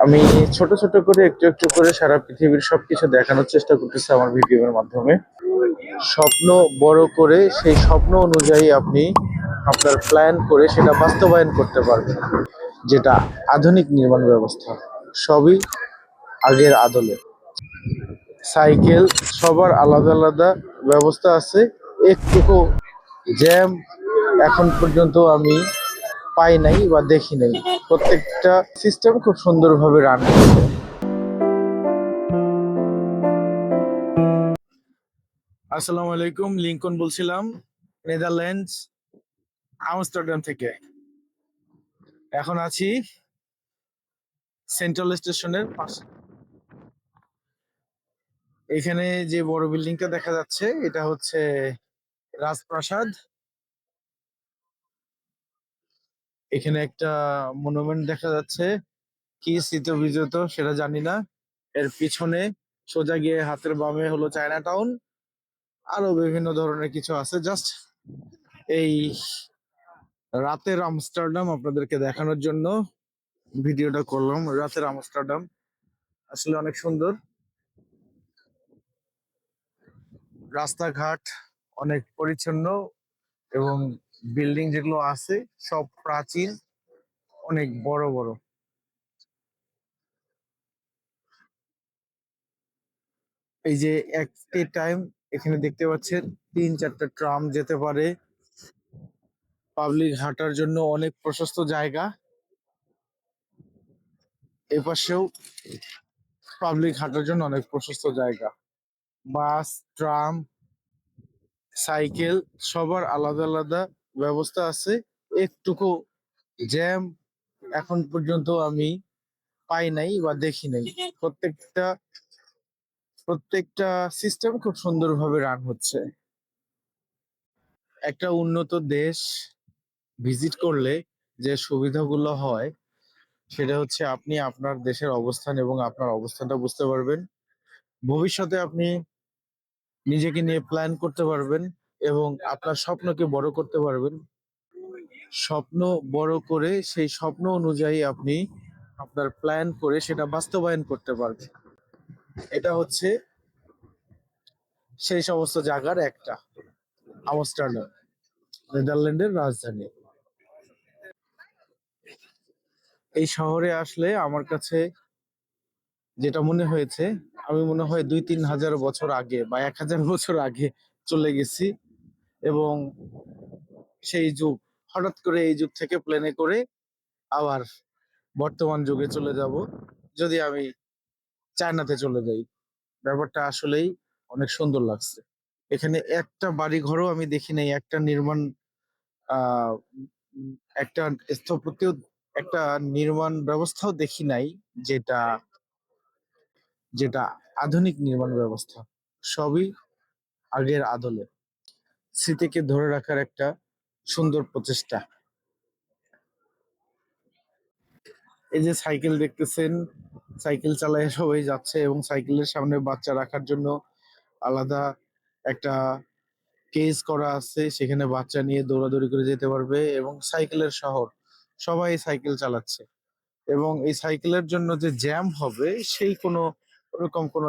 আমি ছোট ছোট করে একটু একটু করে সারা পৃথিবীর সবকিছু দেখানোর চেষ্টা করতেছি আমার ভিডিওর মাধ্যমে। স্বপ্ন বড় করে সেই স্বপ্ন অনুযায়ী আপনি আপনার প্ল্যান করে সেটা বাস্তবায়ন করতে পারবেন। যেটা আধুনিক নির্মাণ ব্যবস্থা, সবই আগের আদলে। সাইকেল সবার আলাদা আলাদা ব্যবস্থা আছে। একটুকু জ্যাম এখন পর্যন্ত আমি পাই নাই বা দেখি নাই। প্রত্যেকটা সিস্টেম খুব সুন্দরভাবে রান হচ্ছে। আসসালামু আলাইকুম, লিংকন বলছিলাম, নেদারল্যান্ডস, আমস্টারডাম থেকে। এখন আছি সেন্ট্রাল স্টেশনের পাশে। এখানে যে বড় বিল্ডিংটা দেখা যাচ্ছে এটা হচ্ছে রাজপ্রাসাদ। এখানে একটা মনুমেন্ট দেখা যাচ্ছে, কি স্মৃতি বিজড়িত সেটা জানি না। এর পিছনে সোজা গিয়ে হাতের বামে হলো চায়না টাউন, আরো বিভিন্ন ধরনের কিছু আছে। জাস্ট এই রাতের আমস্টারডাম আপনাদেরকে দেখানোর জন্য ভিডিওটা করলাম। রাতের আমস্টারডাম আসলে অনেক সুন্দর। রাস্তাঘাট অনেক পরিচ্ছন্ন এবং বিল্ডিং যেগুলো আছে সব প্রাচীন, অনেক বড় বড়। এই যে একটি টাইম এখানে দেখতে পাচ্ছেন 3-4টা ট্রাম যেতে পারে। পাবলিক হাঁটার জন্য অনেক প্রশস্ত জায়গা। এপাশেও পাবলিক হাঁটার জন্য অনেক প্রশস্ত জায়গা। বাস, ট্রাম, সাইকেল সবার আলাদা আলাদা ব্যবস্থা আছে। একটুকু জ্যাম এখন পর্যন্ত আমি পাই নাই বা দেখি নাই। প্রত্যেকটা প্রত্যেকটা সিস্টেম খুব সুন্দরভাবে রান হচ্ছে। একটা উন্নত দেশ ভিজিট করলে যে সুবিধাগুলো হয় সেটা হচ্ছে আপনি আপনার দেশের অবস্থান এবং আপনার অবস্থানটা বুঝতে পারবেন। ভবিষ্যতে আপনি নিজেকে নিয়ে প্ল্যান করতে পারবেন এবং আপনার স্বপ্নকে বড় করতে পারবেন। স্বপ্ন বড় করে সেই স্বপ্ন অনুযায়ী আপনি আপনার প্ল্যান করে সেটা বাস্তবায়ন করতে পারবেন। এটা হচ্ছে সেই সমস্ত জায়গার একটা, আমস্টারডাম, নেদারল্যান্ডের রাজধানী। এই শহরে আসলে আমার কাছে যেটা মনে হয়েছে, আমি মনে হয় 2-3 হাজার বছর আগে বা 1000 বছর আগে চলে গেছি। এবং সেই যুগ, হঠাৎ করে এই যুগ থেকে প্লেনে করে আবার বর্তমান যুগে চলে যাব যদি আমি চায়নাতে চলে যাই। ব্যাপারটা আসলেই অনেক সুন্দর লাগছে। এখানে একটা বাড়ি ঘরও আমি দেখি নাই, একটা নির্মাণ আহ উম, একটা স্থপতিও, একটা নির্মাণ ব্যবস্থাও দেখি নাই যেটা যেটা আধুনিক নির্মাণ ব্যবস্থা। সবই আগের আদলে। স্মৃতিকে ধরে রাখার একটা সুন্দর প্রচেষ্টা। এই যে সাইকেল দেখতেছেন, সাইকেল চালায় সবাই যাচ্ছে এবং সাইকেলের সামনে বাচ্চা রাখার জন্য আলাদা একটা কেজ করা আছে, সেখানে বাচ্চা নিয়ে দৌড়াদৌড়ি করে যেতে পারবে। এবং সাইকেলের শহর, সবাই সাইকেল চালাচ্ছে। এবং এই সাইকেলের জন্য যে জ্যাম হবে সেই কোনো ওরকম কোনো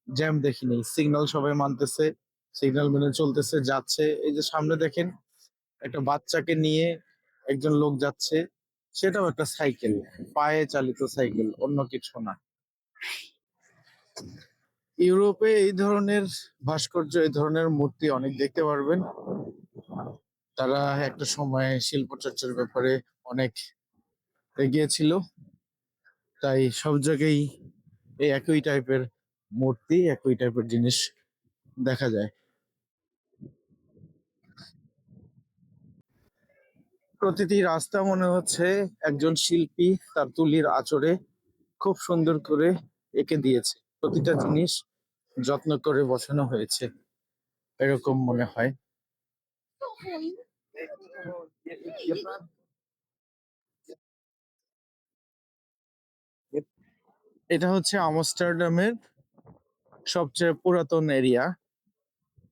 জ্যাম দেখিনি। সিগন্যাল সবাই মানতেছে, সিগন্যাল মেনে চলতেছে, যাচ্ছে। এই যে সামনে দেখেন একটা বাচ্চাকে নিয়ে একজন লোক যাচ্ছে, সেটাও একটা সাইকেল, পায়ে চালিত সাইকেল, অন্য কিছু না। ইউরোপে এই ধরনের ভাস্কর্য, এই ধরনের মূর্তি অনেক দেখতে পারবেন। তারা একটা সময় শিল্প চর্চার ব্যাপারে অনেক এগিয়ে ছিল, তাই সব জায়গায় এই একই টাইপের মূর্তি, একই টাইপের জিনিস দেখা যায়। প্রতিটি রাস্তা মনে হচ্ছে একজন শিল্পী তার তুলির আঁচড়ে খুব সুন্দর করে এঁকে দিয়েছে। প্রতিটা জিনিস যত্ন করে বসানো হয়েছে, এরকম মনে হয়। এটা হচ্ছে আমস্টারডামের সবচেয়ে পুরাতন এরিয়া।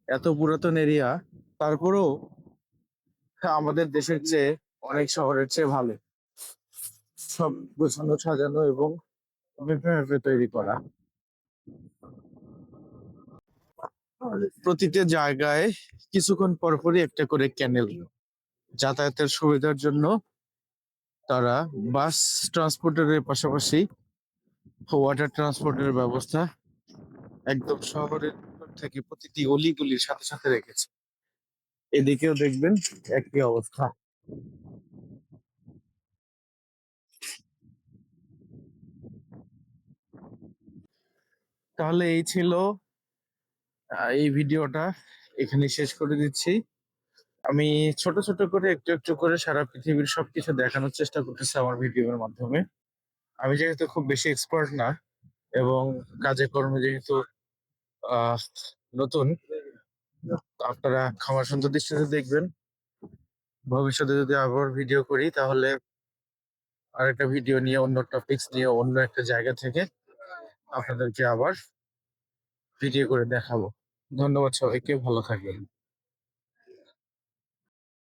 এত পুরাতন এরিয়া, তারপরেও আমাদের দেশের চেয়ে, অনেক শহরের চেয়ে ভালো। সব গোছানো সাজানো এবং মেপে মেপে তৈরি করা। আর প্রতিটা জায়গায় কিছুক্ষণ পরপরই একটা করে ক্যানেল, যাতায়াতের সুবিধার জন্য তারা বাস ট্রান্সপোর্টের পাশাপাশি ওয়াটার ট্রান্সপোর্টের ব্যবস্থা একদম শহরের ভিতর থেকে প্রতিটি অলিগলির সাথে সাথে রেখেছে। এদিকেও দেখবেন একই অবস্থা। তাহলে এই ছিল এই ভিডিওটা, এখানে শেষ করে দিচ্ছি। আমি ছোট ছোট করে একটু একটু করে সারা পৃথিবীর সবকিছু দেখানোর চেষ্টা করতেছি আমার ভিডিওর মাধ্যমে। আমি যেহেতু খুব বেশি এক্সপার্ট না এবং কাজে কর্মে যেহেতু আহ নতুন, আপনারা ক্ষমা সুন্দর দৃষ্টিতে দেখবেন। ভবিষ্যতে যদি আবার ভিডিও করি তাহলে আরেকটা ভিডিও নিয়ে অন্য টপিকস নিয়ে অন্য একটা জায়গা থেকে আপনাদেরকে আবার ভিডিও করে দেখাবো। ধন্যবাদ সবাইকে, ভালো থাকবেন।